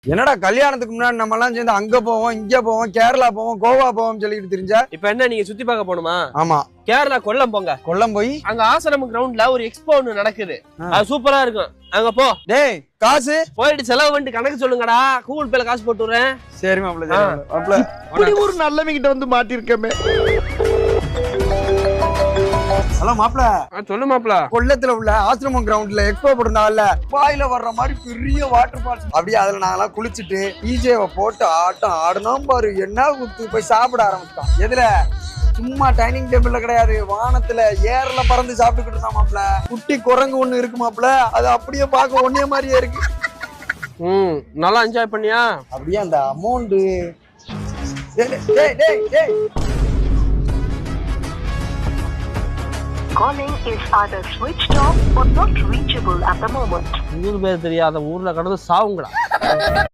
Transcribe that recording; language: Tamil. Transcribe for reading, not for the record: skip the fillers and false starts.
என்னடா கல்யாணத்துக்கு முன்னாடி நம்ம எல்லாம் சேர்ந்து அங்க போவோம், இங்க போவோம், கேரளா போவோம், கோவா போவோம் சொல்லிட்டு தெரிஞ்சா. இப்ப என்ன நீங்க சுத்தி பார்க்க போணுமா? ஆமா, கேரளா கொல்லம் போங்க. கொல்லம் போய் அங்க ஆசிரமம் கிரவுண்ட்ல ஒரு எக்ஸ்போ ஒண்ணு நடக்குது. அது சூப்பரா இருக்கும். அங்க போ. டேய் காசு போயிட்டு செலவு பண்ணிட்டு கணக்கு சொல்லுங்கடா. கூகுள் பேல காசு போட்டு விடுறேன். சரி மாப்ள, மாப்ள இப்படி ஒரு நல்லவங்கிட்ட வந்து மாட்டிருக்கமே. ஹலோ மாப்ள, சொல்லு மாப்ள. கொல்லத்துல உள்ள ஆசிரமம் கிரவுண்ட்ல எக்ஸ்போ போட்டிருந்தாங்கல்ல, பாயில வர்ற மாதிரி பெரிய வாட்டர் ஃபால்ஸ். அப்படியே அதுல நாங்கெல்லாம் குளிச்சுட்டு டிஜேவை போட்டு ஆட்டம் ஆடணும் பாரு. என்ன குத்து போய் சாப்பிட ஆரம்பிச்சிட்டோம். எதுல? சும்மா டைனிங் டேபிள்ல கிடையாது, வானத்துல ஏர்ல பறந்து சாப்பிட்டுக்கிட்டு இருந்தா மாப்ள. குட்டி குரங்கு ஒண்ணு இருக்கு மாப்ள, அது அப்படியே பார்க்க ஒன்னே மாதிரியே இருக்கு. நல்லா என்ஜாய் பண்ணியா? அப்படியே அந்த அமௌண்ட். டேய் டேய் டேய், Calling is either switched off or not reachable at the moment. ஊர் பேர் தெரியாத ஊர்ல கடந்து சாவுங்கடா.